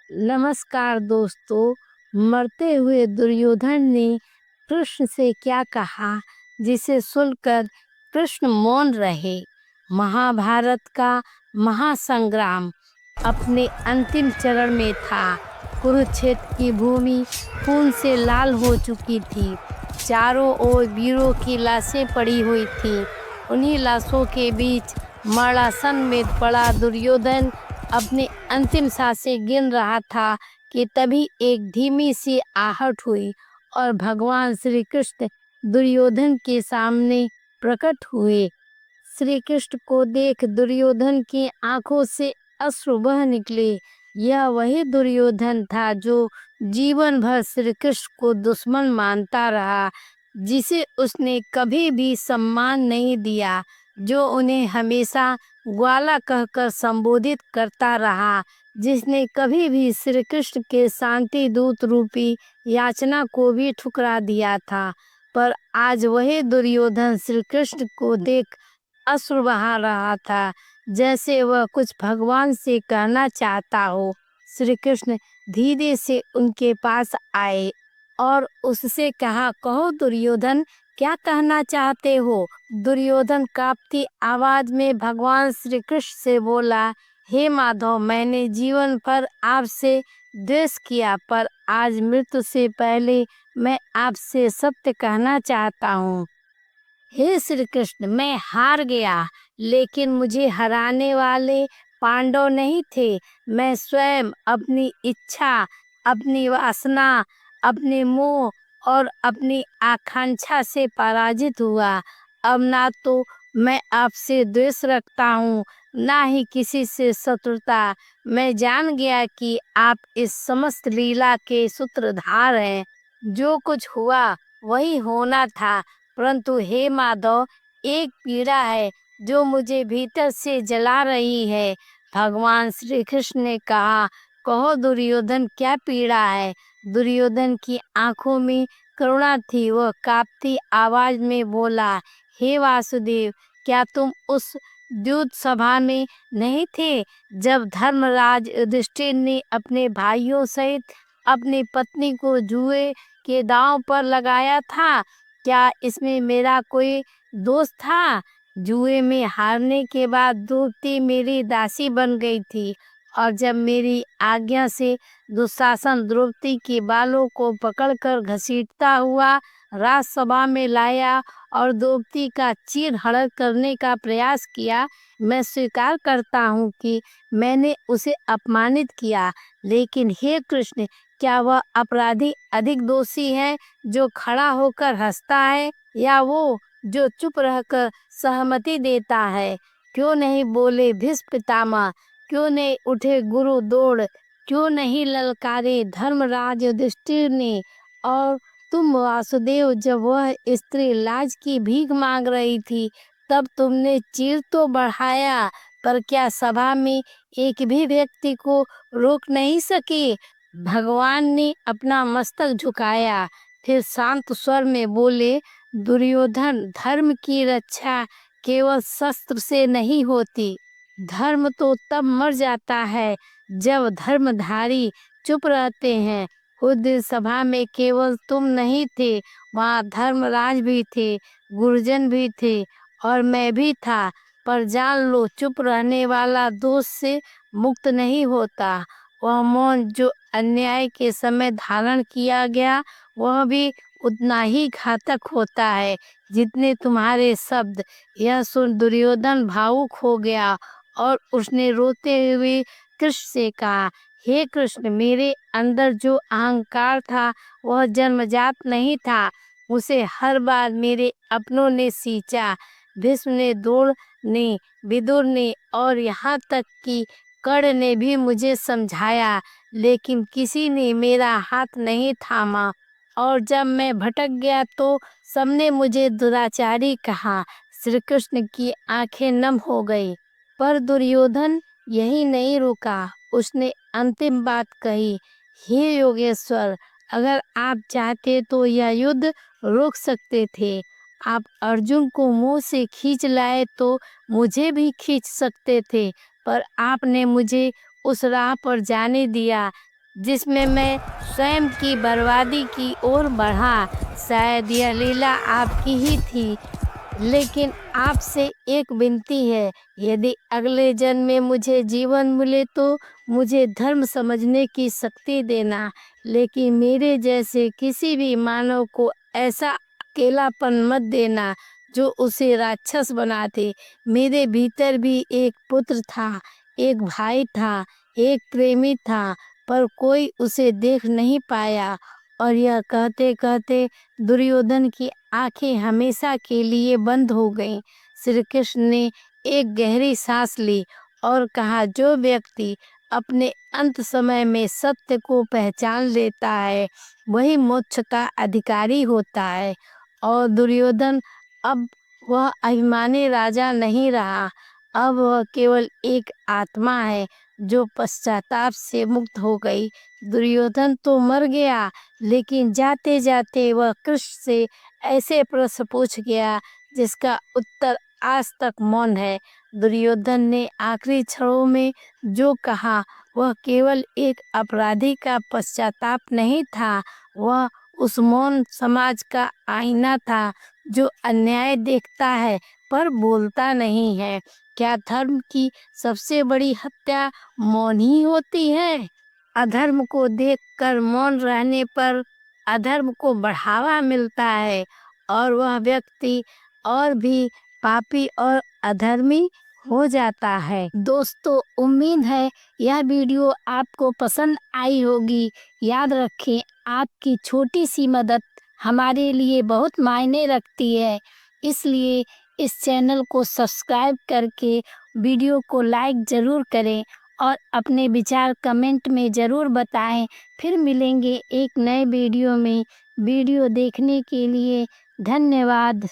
नमस्कार दोस्तों। मरते हुए दुर्योधन ने कृष्ण से क्या कहा जिसे सुनकर कृष्ण मौन रहे। महाभारत का महासंग्राम अपने अंतिम चरण में था। कुरुक्षेत्र की भूमि खून से लाल हो चुकी थी। चारों ओर वीरों की लाशें पड़ी हुई थीं। उन्हीं लाशों के बीच मरणासन में पड़ा दुर्योधन अपनी अंतिम सांसें गिन रहा था कि तभी एक धीमी सी आहट हुई और भगवान श्री कृष्ण दुर्योधन के सामने प्रकट हुए। श्री कृष्ण को देख दुर्योधन की आंखों से अश्रु बह निकले। यह वही दुर्योधन था जो जीवन भर श्री कृष्ण को दुश्मन मानता रहा, जिसे उसने कभी भी सम्मान नहीं दिया, जो उन्हें हमेशा ग्वाला कहकर संबोधित करता रहा, जिसने कभी भी श्री कृष्ण के शांति दूत रूपी याचना को भी ठुकरा दिया था। पर आज वही दुर्योधन श्री कृष्ण को देख अश्रु बहा रहा था, जैसे वह कुछ भगवान से कहना चाहता हो। श्री कृष्ण धीरे से उनके पास आए और उससे कहा, कहो दुर्योधन, क्या कहना चाहते हो। दुर्योधन कांपती आवाज में भगवान श्री कृष्ण से बोला, हे माधव, मैंने जीवन भर आपसे द्वेष किया, पर आज मृत्यु से पहले मैं आपसे सत्य कहना चाहता हूँ। हे श्री कृष्ण, मैं हार गया, लेकिन मुझे हराने वाले पांडव नहीं थे। मैं स्वयं अपनी इच्छा, अपनी वासना, अपने मोह और अपनी आकांक्षा से पराजित हुआ। अब ना तो मैं आपसे द्वेष रखता हूँ, ना ही किसी से शत्रुता। मैं जान गया कि आप इस समस्त लीला के सूत्रधार हैं। जो कुछ हुआ वही होना था, परंतु हे माधव, एक पीड़ा है जो मुझे भीतर से जला रही है। भगवान श्री कृष्ण ने कहा, कहो दुर्योधन, क्या पीड़ा है। दुर्योधन की आंखों में करुणा थी। वह कांपती आवाज में बोला, हे वासुदेव, क्या तुम उस द्यूत सभा में नहीं थे जब धर्मराज युधिष्ठिर ने अपने भाइयों सहित अपनी पत्नी को जुए के दांव पर लगाया था। क्या इसमें मेरा कोई दोष था। जुए में हारने के बाद द्रौपदी मेरी दासी बन गई थी, और जब मेरी आज्ञा से दुशासन द्रौपदी के बालों को पकड़कर घसीटता हुआ राजसभा में लाया और द्रौपदी का चीर हड़प करने का प्रयास किया, मैं स्वीकार करता हूँ कि मैंने उसे अपमानित किया। लेकिन हे कृष्ण, क्या वह अपराधी अधिक दोषी है जो खड़ा होकर हंसता है, या वो जो चुप रहकर सहमति देता है। क्यों नहीं बोले भीष्म पितामह, क्यों नहीं उठे गुरु द्रोण, क्यों नहीं ललकारे धर्मराज युधिष्ठिर ने। और तुम वासुदेव, जब वह स्त्री लाज की भीख मांग रही थी, तब तुमने चीर तो बढ़ाया, पर क्या सभा में एक भी व्यक्ति को रोक नहीं सके। भगवान ने अपना मस्तक झुकाया, फिर शांत स्वर में बोले, दुर्योधन, धर्म की रक्षा केवल शस्त्र से नहीं होती। धर्म तो तब मर जाता है जब धर्मधारी चुप रहते हैं। उस सभा में केवल तुम नहीं थे, वहाँ धर्मराज भी थे, गुरुजन भी थे, और मैं भी था। पर जान लो, चुप रहने वाला दोष से मुक्त नहीं होता। वह मौन जो अन्याय के समय धारण किया गया, वह भी उतना ही घातक होता है जितने तुम्हारे शब्द। यह सुन दुर्योधन भावुक हो गया और उसने रोते हुए कृष्ण से कहा, हे कृष्ण, मेरे अंदर जो अहंकार था वह जन्मजात नहीं था, उसे हर बार मेरे अपनों ने सींचा। भीष्म ने, द्रोण ने, विदुर ने और यहाँ तक कि कर्ण ने भी मुझे समझाया, लेकिन किसी ने मेरा हाथ नहीं थामा। और जब मैं भटक गया तो सबने मुझे दुराचारी कहा। श्री कृष्ण की आंखें नम हो गई। पर दुर्योधन यही नहीं रुका। उसने अंतिम बात कही, हे योगेश्वर, अगर आप चाहते तो यह युद्ध रोक सकते थे। आप अर्जुन को मुंह से खींच लाए तो मुझे भी खींच सकते थे, पर आपने मुझे उस राह पर जाने दिया जिसमें मैं स्वयं की बर्बादी की ओर बढ़ा। शायद यह लीला आपकी ही थी, लेकिन आपसे एक विनती है, यदि अगले जन्म में मुझे जीवन मिले तो मुझे धर्म समझने की शक्ति देना, लेकिन मेरे जैसे किसी भी मानव को ऐसा अकेलापन मत देना जो उसे राक्षस बना दे। मेरे भीतर भी एक पुत्र था, एक भाई था, एक प्रेमी था, पर कोई उसे देख नहीं पाया। और यह कहते कहते दुर्योधन की आंखें हमेशा के लिए बंद हो गईं। श्री कृष्ण ने एक गहरी सांस ली और कहा, जो व्यक्ति अपने अंत समय में सत्य को पहचान लेता है वही मोक्ष का अधिकारी होता है। और दुर्योधन अब वह अभिमानी राजा नहीं रहा, अब वह केवल एक आत्मा है जो पश्चाताप से मुक्त हो गई। दुर्योधन तो मर गया, लेकिन जाते जाते वह कृष्ण से ऐसे प्रश्न पूछ गया जिसका उत्तर आज तक मौन है। दुर्योधन ने आखिरी क्षणों में जो कहा वह केवल एक अपराधी का पश्चाताप नहीं था, वह उस मौन समाज का आईना था जो अन्याय देखता है पर बोलता नहीं है। क्या धर्म की सबसे बड़ी हत्या मौन ही होती है? अधर्म को देखकर मौन रहने पर अधर्म को बढ़ावा मिलता है और वह व्यक्ति और भी पापी और अधर्मी हो जाता है। दोस्तों, उम्मीद है यह वीडियो आपको पसंद आई होगी। याद रखें, आपकी छोटी सी मदद हमारे लिए बहुत मायने रखती है, इसलिए इस चैनल को सब्सक्राइब करके वीडियो को लाइक ज़रूर करें और अपने विचार कमेंट में ज़रूर बताएं। फिर मिलेंगे एक नए वीडियो में। वीडियो देखने के लिए धन्यवाद।